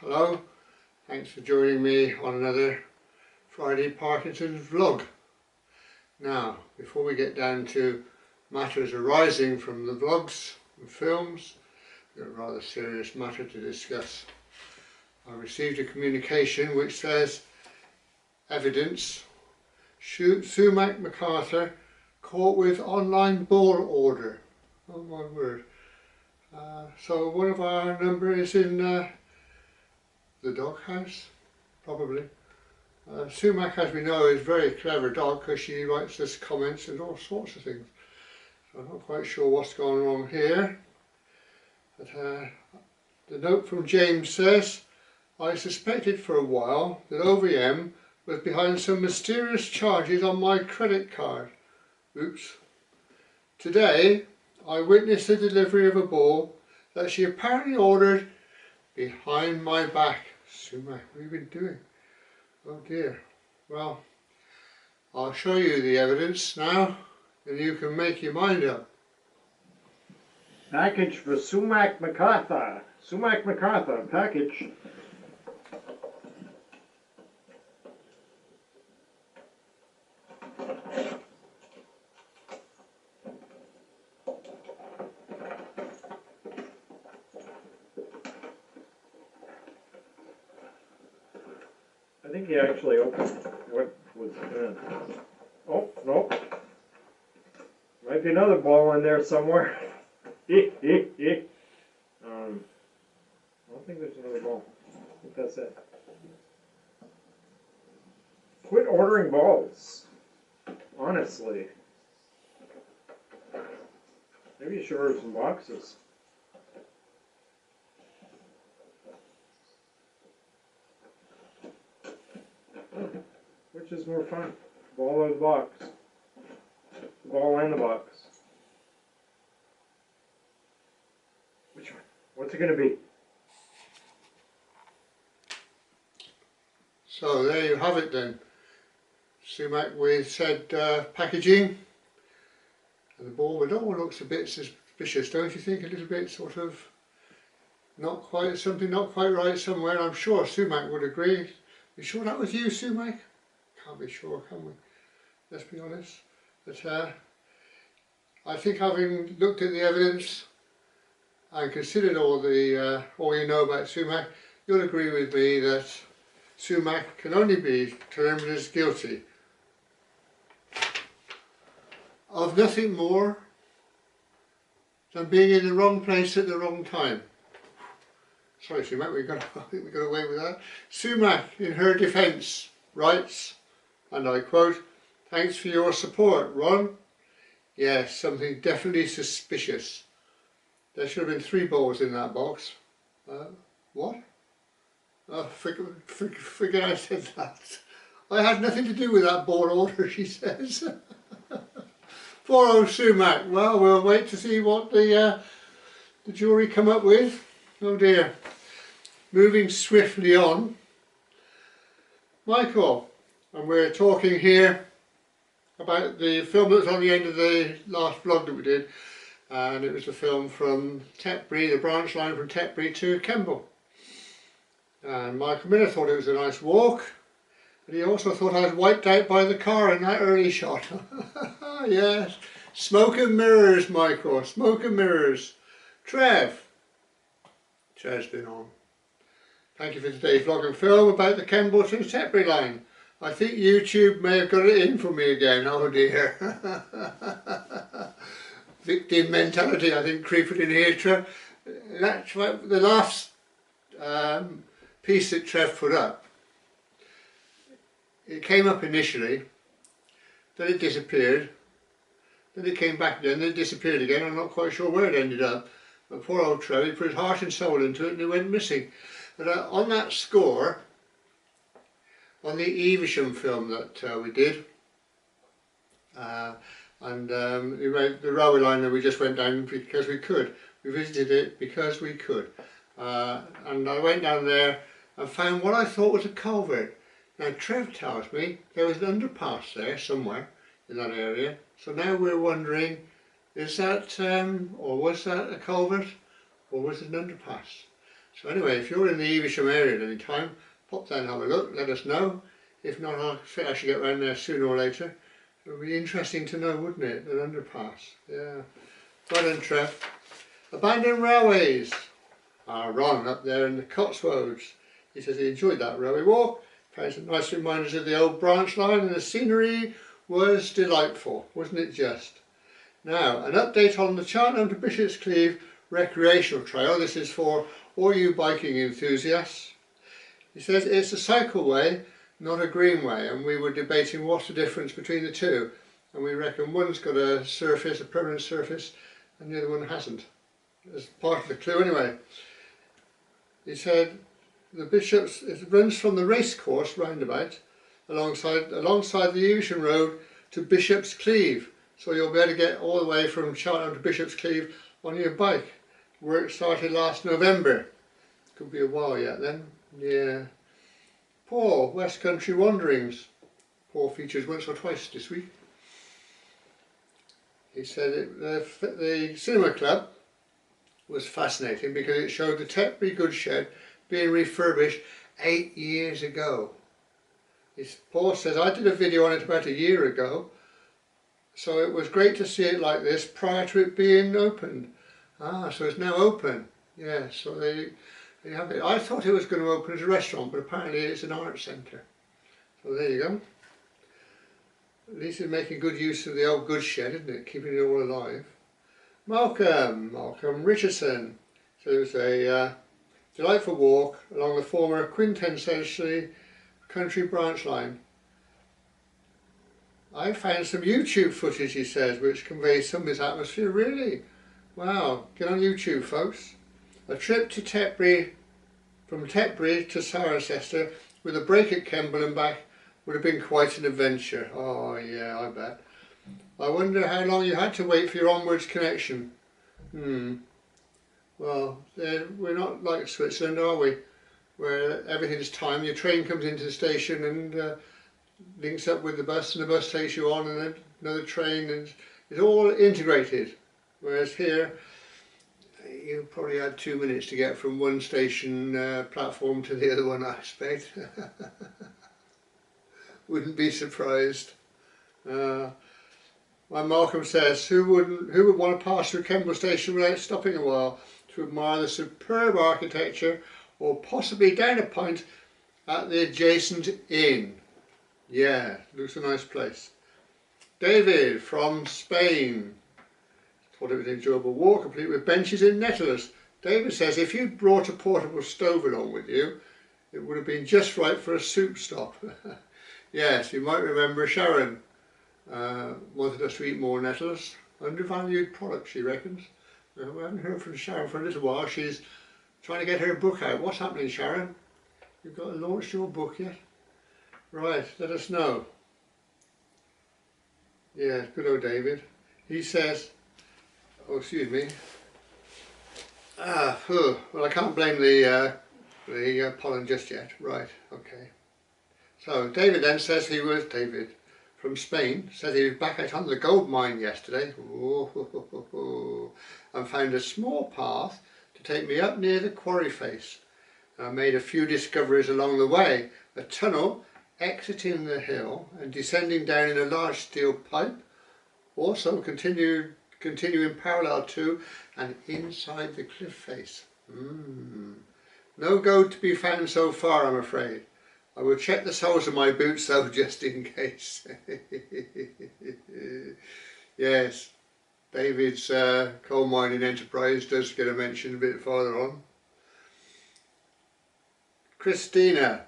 Hello, thanks for joining me on another Friday Parkinson's vlog. Now, before we get down to matters arising from the vlogs and films, we've got a rather serious matter to discuss. I received a communication which says evidence, Sumac MacArthur caught with online ball order. Oh my word. So one of our number is in the dog house, probably. Sumac, as we know, is a very clever dog because she writes us comments and all sorts of things. So I'm not quite sure what's going on here. But the note from James says, I suspected for a while that OVM was behind some mysterious charges on my credit card. Oops. Today, I witnessed the delivery of a ball that she apparently ordered behind my back. Sumac, what have you been doing? Oh dear. Well, I'll show you the evidence now and you can make your mind up. Package for Sumac MacArthur. Sumac MacArthur package. I think he actually opened what was in. Oh, no. Might be another ball in there somewhere. I don't think there's another ball. I think that's it. Quit ordering balls. Honestly. Maybe you should order some boxes. Which is more fun? Ball or the box? The ball and the box. Which one? What's it going to be? So there you have it then. Sumac with said packaging. And the ball, it all looks a bit suspicious, don't you think? A little bit sort of not quite, something not quite right somewhere. I'm sure Sumac would agree. You sure that was you, Sumac? Can't be sure, can we? Let's be honest. But I think having looked at the evidence and considered all you know about Sumac, you'll agree with me that Sumac can only be termed as guilty of nothing more than being in the wrong place at the wrong time. Sorry Sumac, I think we got away with that. Sumac, in her defence, writes, and I quote, "Thanks for your support, Ron. Yes, something definitely suspicious. There should have been 3 balls in that box." What? Oh, forget I said that. I had nothing to do with that ball order, she says. Poor old Sumac. Well, we'll wait to see what the jury come up with. Oh dear. Moving swiftly on. Michael, and we're talking here about the film that was on the end of the last vlog that we did, and it was a film from Tetbury, the branch line from Tetbury to Kemble. And Michael Miller thought it was a nice walk, but he also thought I was wiped out by the car in that early shot. Yes, smoke and mirrors, Michael, smoke and mirrors. Trev's been on. Thank you for today's vlog and film about the Kemble to Tetbury line. I think YouTube may have got it in for me again. Oh dear. Victim mentality, I think, creeping in here, Trev. That's the last piece that Trev put up. It came up initially, then it disappeared, then it came back again, then it disappeared again. I'm not quite sure where it ended up. But poor old Trev, he put his heart and soul into it and it went missing. But on that score, on the Evesham film that we did, the railway line that we just went down because we could. We visited it because we could. And I went down there and found what I thought was a culvert. Now Trev tells me there was an underpass there somewhere in that area. So now we're wondering, is that, or was that a culvert, or was it an underpass? So anyway, if you're in the Evesham area at any time, pop down and have a look, let us know. If not, I think I should get round there sooner or later. It would be interesting to know, wouldn't it? An underpass. Yeah. Well done, Trev. Abandoned railways. Ron up there in the Cotswolds. He says he enjoyed that railway walk. Found some nice reminders of the old branch line, and the scenery was delightful, wasn't it just? Now, an update on the Cheltenham to Bishop's Cleeve recreational trail. This is for all you biking enthusiasts. He says it's a cycleway, not a greenway, and we were debating what's the difference between the two, and we reckon one's got a surface, a permanent surface, and the other one hasn't. As part of the clue anyway. He said the Bishops, it runs from the racecourse roundabout alongside the Evesham Road to Bishop's Cleeve, so you'll be able to get all the way from Cheltenham to Bishop's Cleeve on your bike. Work started last November. Could be a while yet then. Yeah. Paul, West Country Wanderings. Paul features once or twice this week. He said the cinema club was fascinating because it showed the Tetbury goods shed being refurbished 8 years ago. Paul says, I did a video on it about a year ago, so it was great to see it like this prior to it being opened. Ah, so it's now open. Yeah, so they have it. I thought it was going to open as a restaurant, but apparently it's an art centre. So there you go. At least it's making good use of the old goods shed, isn't it? Keeping it all alive. Malcolm Richardson. So it was a delightful walk along the former quintessentially country branch line. I found some YouTube footage, he says, which conveys some of this atmosphere. Really? Wow, get on YouTube, folks. A trip to Tetbury, from Tetbury to Cirencester with a break at Kemble and back would have been quite an adventure. Oh yeah, I bet. I wonder how long you had to wait for your onwards connection. Well, we're not like Switzerland, are we? Where everything's timed. Your train comes into the station and links up with the bus, and the bus takes you on, and then another train, and it's all integrated. Whereas here, you probably had 2 minutes to get from one station platform to the other one, I expect. Wouldn't be surprised. My Malcolm says, who would want to pass through Kemble Station without stopping a while to admire the superb architecture, or possibly down a pint at the adjacent inn? Yeah, looks a nice place. David from Spain. Thought it was an enjoyable walk, complete with benches and nettles. David says if you'd brought a portable stove along with you, it would have been just right for a soup stop. Yes, you might remember Sharon wanted us to eat more nettles. Undervalued product, she reckons. We haven't heard from Sharon for a little while. She's trying to get her book out. What's happening, Sharon? You've got to launch your book yet? Right, let us know. Yeah, good old David. He says, oh, excuse me. Well, I can't blame the pollen just yet. Right, okay. So David then says David from Spain, says he was back out on the gold mine yesterday. And found a small path to take me up near the quarry face. I made a few discoveries along the way. A tunnel exiting the hill and descending down in a large steel pipe. Also continuing parallel to and inside the cliff face. No gold to be found so far, I'm afraid. I will check the soles of my boots though, just in case. Yes, David's coal mining enterprise does get a mention a bit farther on. Christina.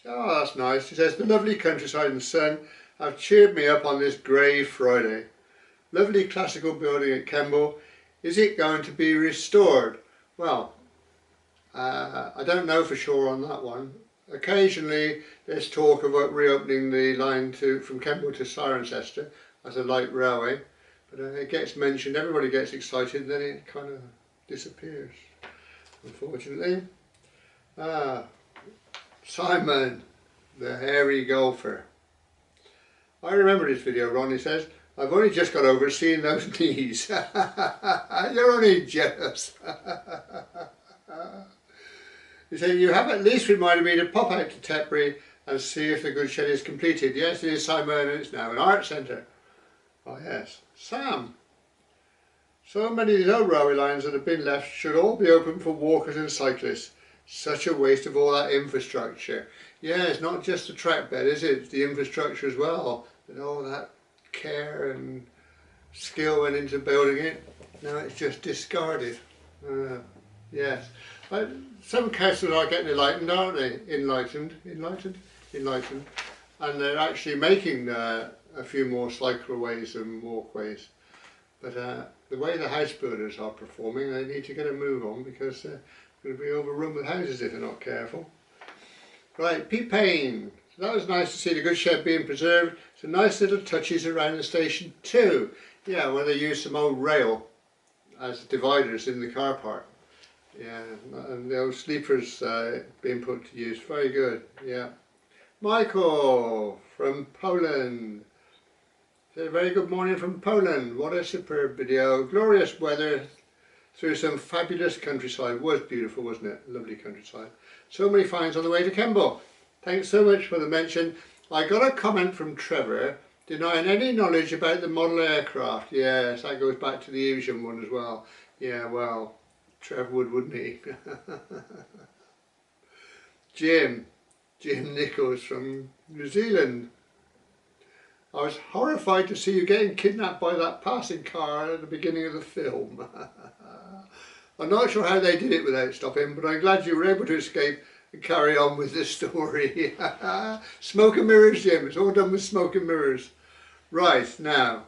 Oh, that's nice. She says, the lovely countryside and sun have cheered me up on this grey Friday. Lovely classical building at Kemble. Is it going to be restored? Well, I don't know for sure on that one. Occasionally there's talk about reopening the line from Kemble to Cirencester as a light railway, but it gets mentioned, everybody gets excited, and then it kind of disappears, unfortunately. Simon, the hairy golfer. I remember this video, Ron. He says, I've only just got over seeing those knees. You're only jealous. He said, you have at least reminded me to pop out to Tetbury and see if the goods shed is completed. Yes, it is, Simon, it's now an art centre. Oh yes. Sam. So many of these old railway lines that have been left should all be open for walkers and cyclists. Such a waste of all that infrastructure. Yeah, it's not just the track bed, is it? It's the infrastructure as well. And all that care and skill went into building it. Now it's just discarded. Yes. Some councils are getting enlightened, aren't they? Enlightened. And they're actually making a few more cycleways and walkways. But the way the house builders are performing, they need to get a move on, because they're going to be overrun with houses if they're not careful. Right, Pete Payne. So that was nice to see the goods shed being preserved. Some nice little touches around the station too. Yeah, where they use some old rail as dividers in the car park. Yeah, and the old sleepers being put to use. Very good, yeah. Michael from Poland. A very good morning from Poland. What a superb video. Glorious weather through some fabulous countryside. It was beautiful, wasn't it? Lovely countryside. So many finds on the way to Kemble. Thanks so much for the mention. I got a comment from Trevor denying any knowledge about the model aircraft. Yes, that goes back to the Evesham one as well. Yeah, well, Trevor would, wouldn't he? Jim Nichols from New Zealand. I was horrified to see you getting kidnapped by that passing car at the beginning of the film. I'm not sure how they did it without stopping, but I'm glad you were able to escape and carry on with this story. Smoke and mirrors, Jim. It's all done with smoke and mirrors. Right, now.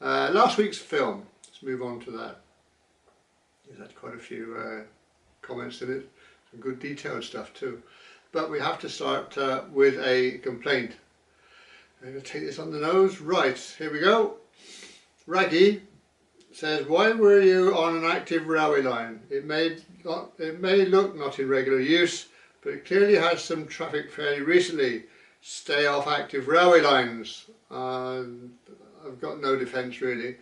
Last week's film. Let's move on to that. There's had quite a few comments in it. Some good detailed stuff too. But we have to start with a complaint. I'm going to take this on the nose. Right, here we go. Raggy says, why were you on an active railway line? It may look not in regular use, but it clearly has some traffic fairly recently. Stay off active railway lines. I've got no defence really.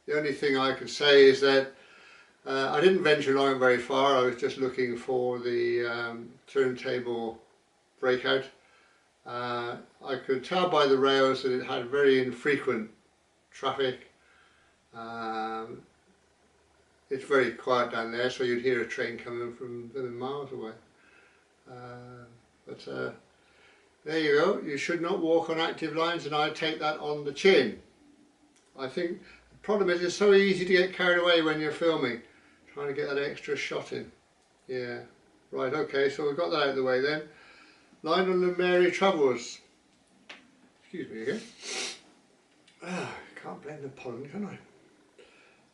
The only thing I could say is that I didn't venture along very far. I was just looking for the turntable breakout. I could tell by the rails that it had very infrequent traffic. It's very quiet down there, so you'd hear a train coming from miles away. But there you go. You should not walk on active lines, and I take that on the chin. I think the problem is it's so easy to get carried away when you're filming, trying to get that extra shot in. Yeah, right, okay, so we've got that out of the way then. Lionel and Mary Travels. Excuse me again. Can't blame the pollen, can I?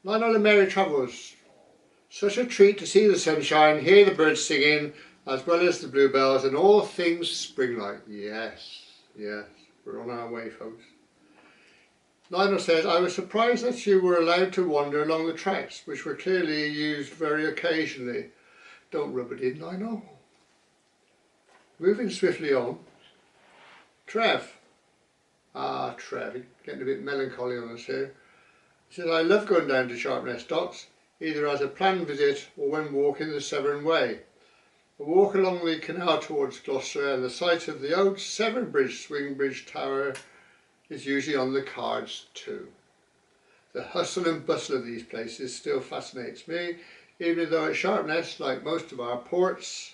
Lionel and Mary Travels. Such a treat to see the sunshine, hear the birds singing, as well as the bluebells and all things spring-like. Yes, yes, we're on our way, folks. Lionel says, I was surprised that you were allowed to wander along the tracks, which were clearly used very occasionally. Don't rub it in, Lionel. Moving swiftly on. Trev. Trev, he's getting a bit melancholy on us here. He says, I love going down to Sharpness docks, either as a planned visit or when walking the Severn Way. A walk along the canal towards Gloucester and the site of the old Severn Bridge swing bridge tower is usually on the cards too. The hustle and bustle of these places still fascinates me, even though at Sharpness, like most of our ports,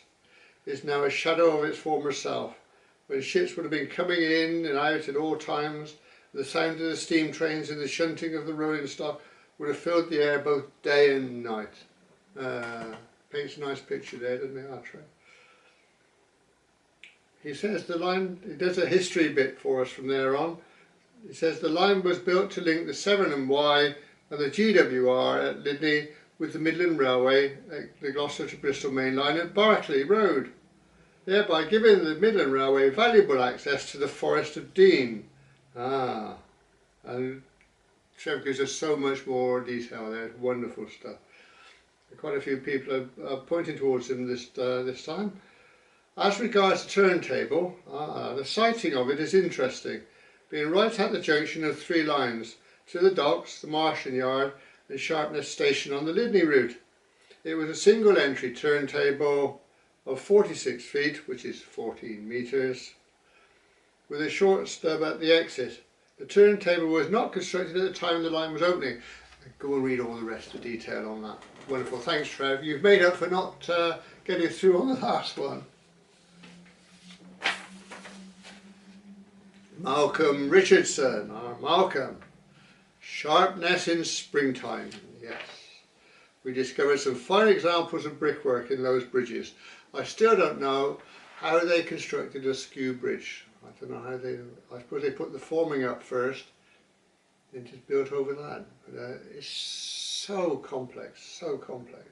is now a shadow of its former self, when ships would have been coming in and out at all times, and the sound of the steam trains and the shunting of the rolling stock would have filled the air both day and night. Paints a nice picture there, doesn't it, Atre? He says the line, he does a history bit for us from there on. He says the line was built to link the Severn and Wye and the GWR at Lydney with the Midland Railway, the Gloucester to Bristol main line at Berkeley Road, thereby giving the Midland Railway valuable access to the Forest of Dean. And Trev gives us so much more detail there, wonderful stuff. Quite a few people are pointing towards him this time. As regards the turntable, the sighting of it is interesting, being right at the junction of three lines, to the docks, the Marsham Yard and Sharpness station on the Lydney route. It was a single entry turntable of 46 feet, which is 14 metres, with a short stub at the exit. The turntable was not constructed at the time the line was opening. Go and read all the rest of the detail on that. Wonderful, thanks Trev. You've made up for not getting through on the last one. Malcolm Richardson, Malcolm. Sharpness in springtime, yes. We discovered some fine examples of brickwork in those bridges. I still don't know how they constructed a skew bridge. I don't know how they, I suppose they put the forming up first, then just built over that. But it's so complex, so complex.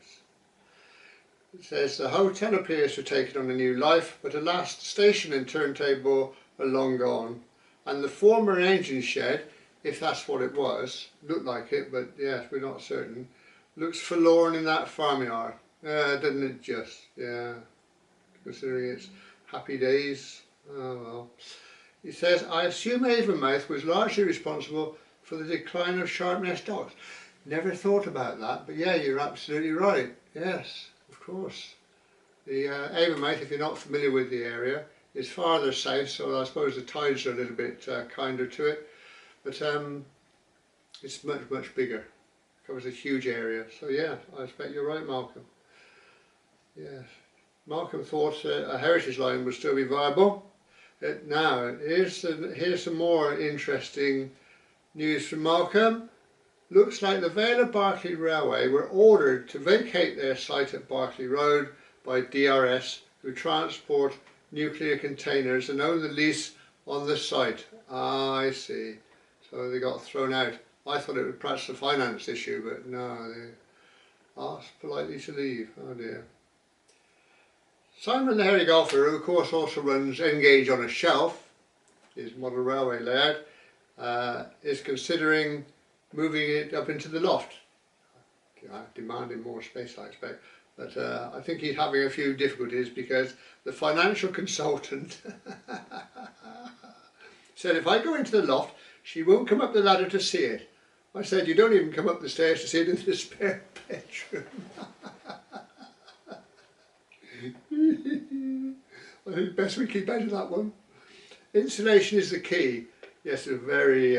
It says the hotel appears to have taken on a new life, but alas, the station and turntable are long gone. And the former engine shed, if that's what it was, looked like it, but yes, we're not certain, looks forlorn in that farmyard. Doesn't it just? Yeah, considering it's happy days. Oh well. He says, I assume Avonmouth was largely responsible for the decline of Sharpness docks. Never thought about that, but yeah, you're absolutely right. Yes, of course. The Avonmouth, if you're not familiar with the area, is farther south, so I suppose the tides are a little bit kinder to it. But it's much, much bigger. Covers a huge area. So yeah, I expect you're right, Malcolm. Yes. Malcolm thought a heritage line would still be viable. Now, here's some more interesting news from Malcolm. Looks like the Vale of Berkeley Railway were ordered to vacate their site at Berkeley Road by DRS, who transport nuclear containers and own the lease on the site. Ah, I see. So they got thrown out. I thought it was perhaps a finance issue, but no, they asked politely to leave. Oh dear. Simon the Hairy Golfer, who of course also runs Engage on a Shelf, his model railway layout, is considering moving it up into the loft. Demanding more space, I expect. But I think he's having a few difficulties because the financial consultant said if I go into the loft, she won't come up the ladder to see it. I said, you don't even come up the stairs to see it in the spare bedroom. I think best we keep out of that one. Insulation is the key. Yes, a very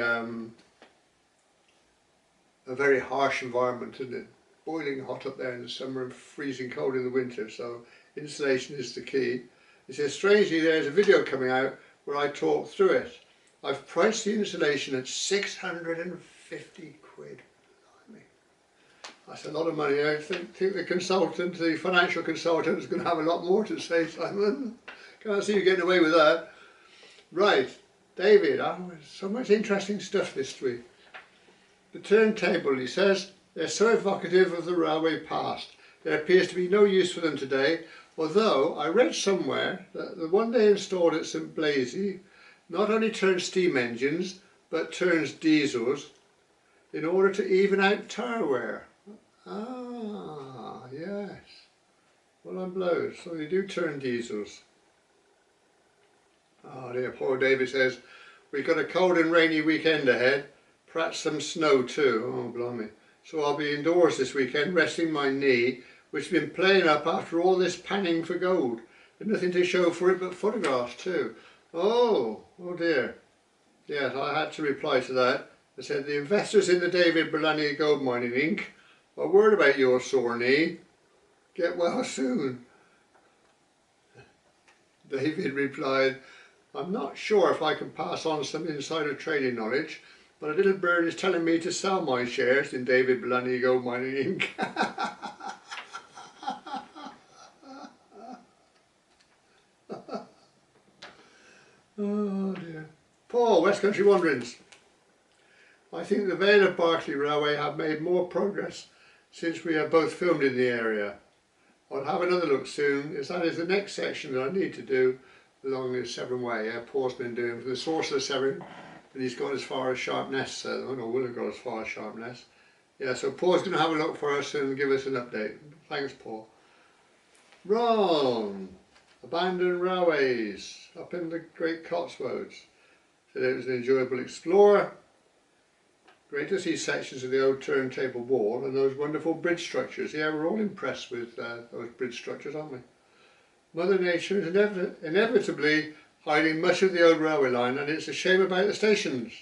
harsh environment, isn't it? Boiling hot up there in the summer and freezing cold in the winter, so insulation is the key. It says, strangely, there's a video coming out where I talk through it. I've priced the insulation at 650 quid. That's a lot of money. I think the consultant, the financial consultant, is going to have a lot more to say, Simon. Can't see you getting away with that. Right, David, so much interesting stuff this week. The turntable, he says, they're so evocative of the railway past. There appears to be no use for them today, although I read somewhere that the one they installed at St Blaise not only turns steam engines, but turns diesels in order to even out tyre wear. Ah, yes. Well, I'm blowed. So they do turn diesels. Oh dear, poor David says, we've got a cold and rainy weekend ahead, perhaps some snow too. Oh, blimey. So I'll be indoors this weekend resting my knee, which has been playing up after all this panning for gold. There's nothing to show for it but photographs too. Oh dear. Yes, I had to reply to that. I said, the investors in the David Berlani Gold Mining Inc. are worried about your sore knee. Get well soon. David replied, I'm not sure if I can pass on some insider trading knowledge, but a little bird is telling me to sell my shares in David Berlani Gold Mining Inc. Oh dear. Paul, West Country Wanderings. I think the Vale of Berkeley Railway have made more progress since we have both filmed in the area. I'll have another look soon, as that is the next section that I need to do along the Severn Way. Paul's been doing from the source of the Severn, and he's got as far as Sharpness, or will have got as far as Sharpness. Yeah, so Paul's going to have a look for us and give us an update. Thanks, Paul. Ron, abandoned railways up in the Great Cotswolds. Said it was an enjoyable explorer. Great to see sections of the old turntable wall and those wonderful bridge structures. Yeah, we're all impressed with those bridge structures, aren't we? Mother Nature is inevitably hiding much of the old railway line, and it's a shame about the stations.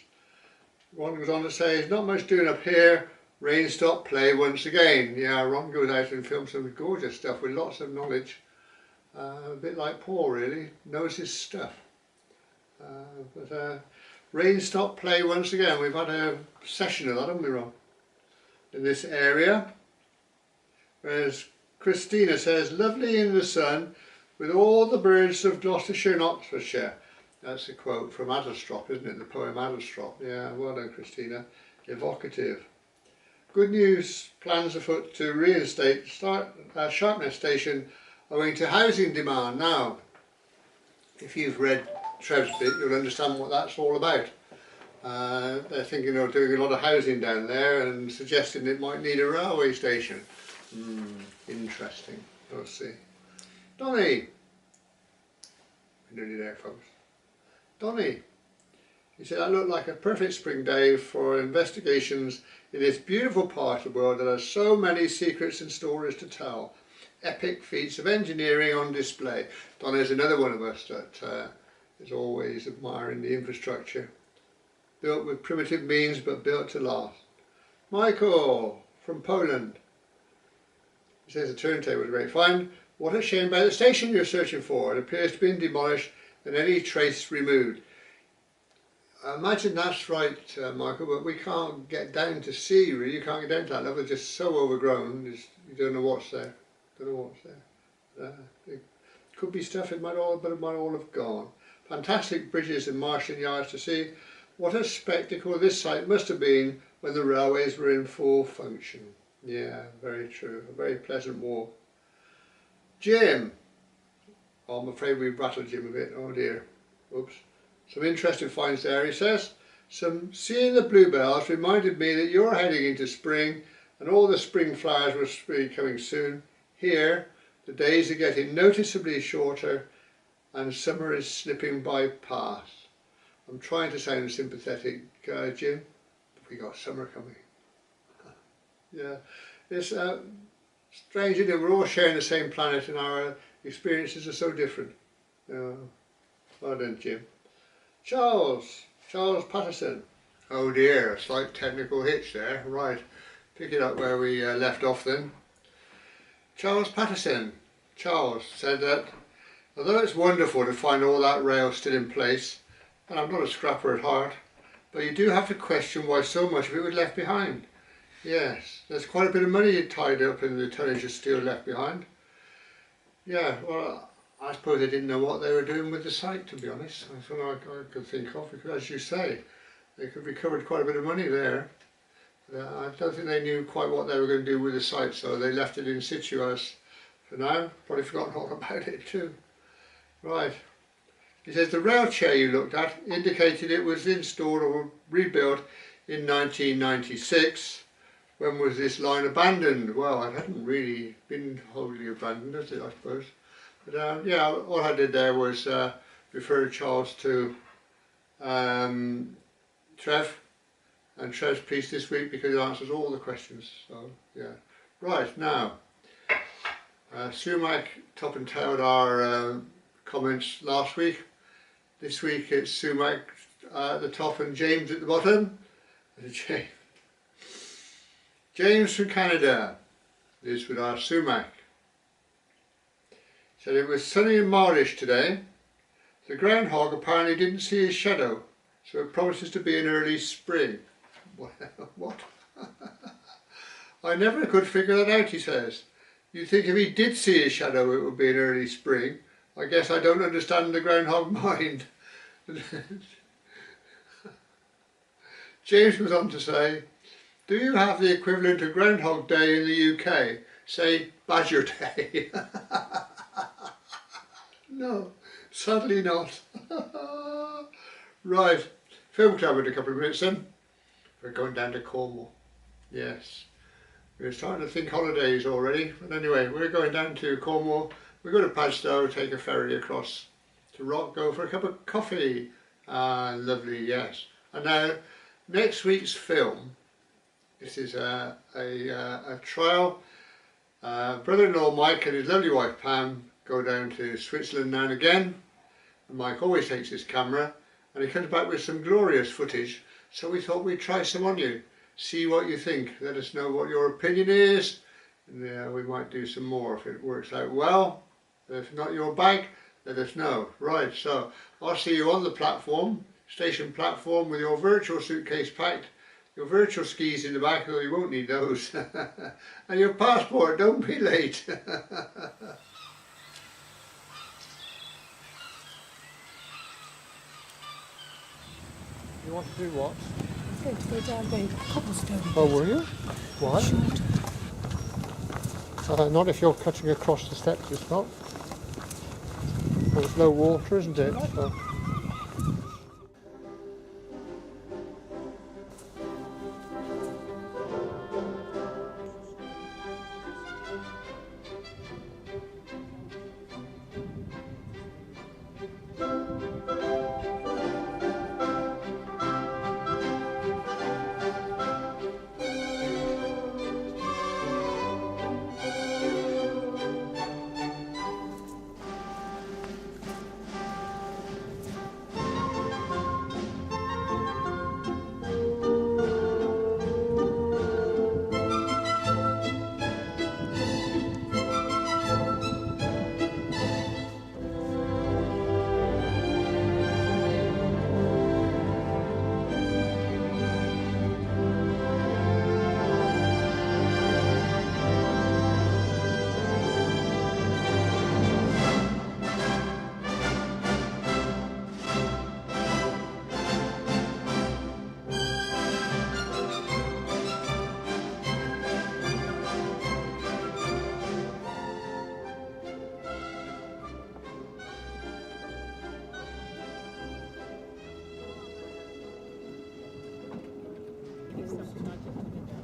Ron goes on to say, there's not much doing up here. Rain stop, play once again. Yeah, Ron goes out and films some gorgeous stuff with lots of knowledge. A bit like Paul, really, knows his stuff. Rain stop, play once again. We've had a session of that, haven't we, Ron? In this area. Whereas Christina says, lovely in the sun with all the birds of Gloucestershire and Oxfordshire. That's a quote from Adlestrop, isn't it? The poem Adlestrop. Yeah, well done, Christina. Evocative. Good news, plans afoot to reinstate Sharpness station owing to housing demand. Now, if you've read Trev's bit, you'll understand what that's all about. They're thinking of doing a lot of housing down there and suggesting it might need a railway station. Interesting. We'll see. Donny! We're nearly there, folks. Donny! He said, that looked like a perfect spring day for investigations in this beautiful part of the world that has so many secrets and stories to tell. Epic feats of engineering on display. Donny's another one of us that is always admiring the infrastructure. Built with primitive means but built to last. Michael from Poland. He says the turntable was a great find. What a shame about the station you're searching for. It appears to be demolished and any trace removed. I imagine that's right, Michael, but we can't get down to sea, really. You can't get down to that level. It's just so overgrown. You don't know what's there. Don't know what's there. It could be stuff, but it might all have gone. Fantastic bridges and Martian yards to see. What a spectacle this site must have been when the railways were in full function. Yeah, very true. A very pleasant walk. Jim. Oh, I'm afraid we've rattled Jim a bit. Oh dear. Oops. Some interesting finds there, he says. Seeing the bluebells reminded me that you're heading into spring and all the spring flowers must be coming soon. Here, the days are getting noticeably shorter and summer is slipping by past. I'm trying to sound sympathetic, Jim. We got summer coming. Yeah, it's strange, isn't it? We're all sharing the same planet and our experiences are so different. Well done, Jim. Charles Patterson. Oh dear, a slight technical hitch there. Right, pick it up where we left off then. Charles Patterson. Charles said that although it's wonderful to find all that rail still in place, and I'm not a scrapper at heart, but you do have to question why so much of it was left behind. Yes, there's quite a bit of money tied up in the tonnage of steel left behind. Yeah, well, I suppose they didn't know what they were doing with the site, to be honest. That's what I could think of, because as you say, they could have recovered quite a bit of money there. I don't think they knew quite what they were going to do with the site, so they left it in situ as for now. Probably forgotten all about it too. Right. He says the rail chair you looked at indicated it was installed or rebuilt in 1996. When was this line abandoned? Well, it hadn't really been wholly abandoned, has it, I suppose. But yeah, all I did there was refer Charles to Trev and Trev's piece this week because it answers all the questions. So yeah, right now, Sumac top and tailed our comments last week. This week it's Sumac at the top and James at the bottom. James from Canada is with our Sumac. Said it was sunny and mildish today. The groundhog apparently didn't see his shadow, so it promises to be an early spring. What? I never could figure that out, he says. You'd think if he did see his shadow it would be an early spring. I guess I don't understand the groundhog mind. James goes on to say, do you have the equivalent of Groundhog Day in the UK? Say Badger Day. No, sadly not. Right, film club in a couple of minutes then. We're going down to Cornwall. Yes, we're starting to think holidays already. But anyway, we're going down to Cornwall. We go to Padstow, take a ferry across to Rock, go for a cup of coffee. Lovely, yes. And now, next week's film This is a trial. Brother-in-law Mike and his lovely wife Pam go down to Switzerland now and again. And Mike always takes his camera and he comes back with some glorious footage. So we thought we'd try some on you. See what you think. Let us know what your opinion is. And we might do some more if it works out well. If not your bag, let us know. Right, so I'll see you on the platform, station platform, with your virtual suitcase packed, your virtual skis in the back, though you won't need those, and your passport. Don't be late. You want to do what? I was going to go down the cobblestone. Oh, were you? Why? Short. Not if you're cutting across the steps, it's not. There's no water, isn't it? So.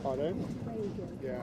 Pardon? Yeah.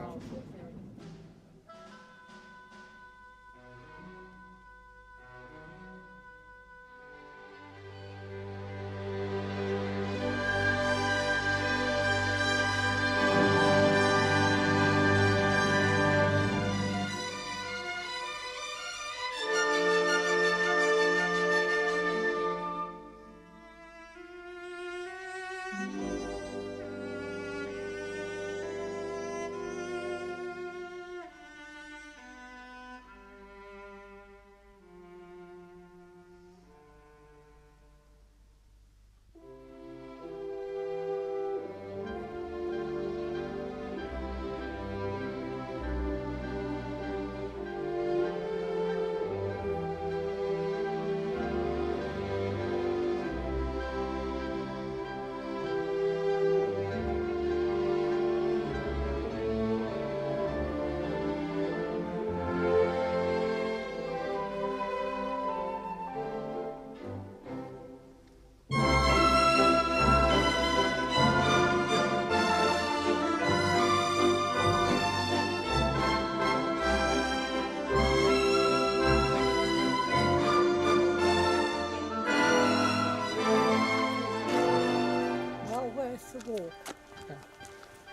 The walk.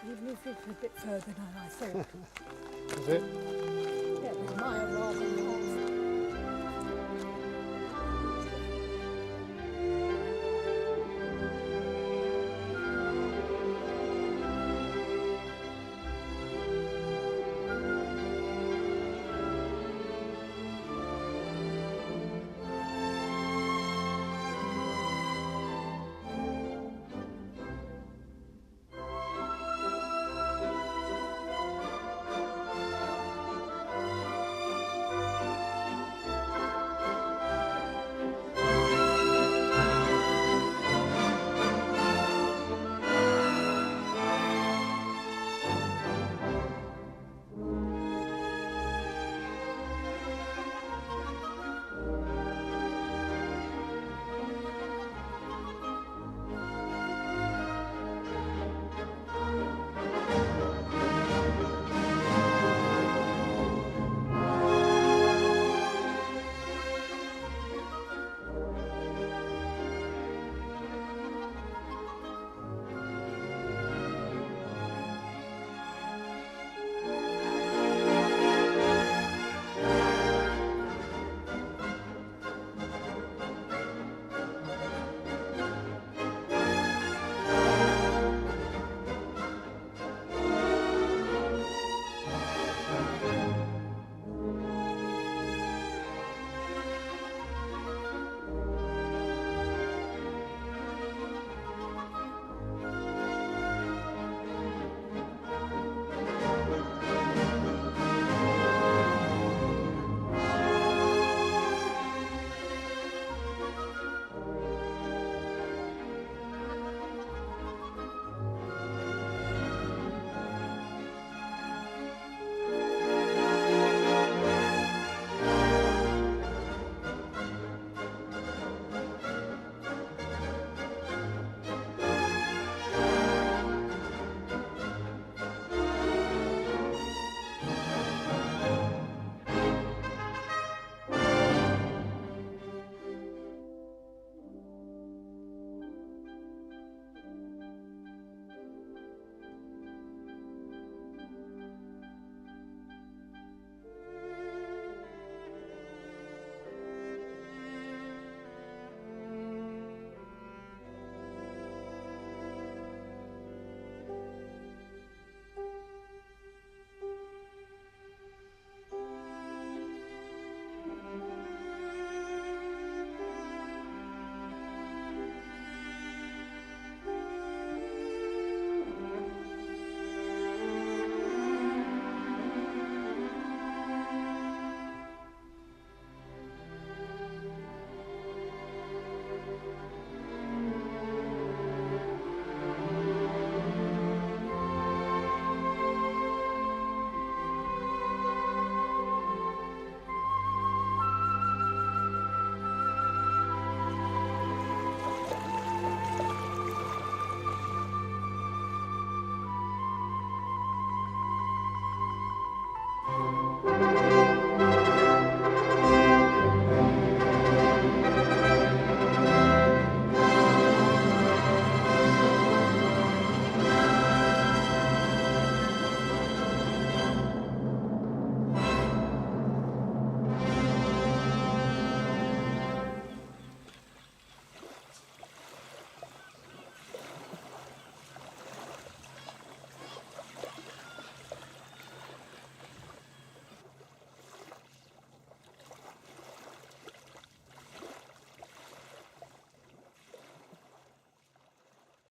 Even if it's a bit further than I thought. Is it? Yeah, it was a mile rather than half.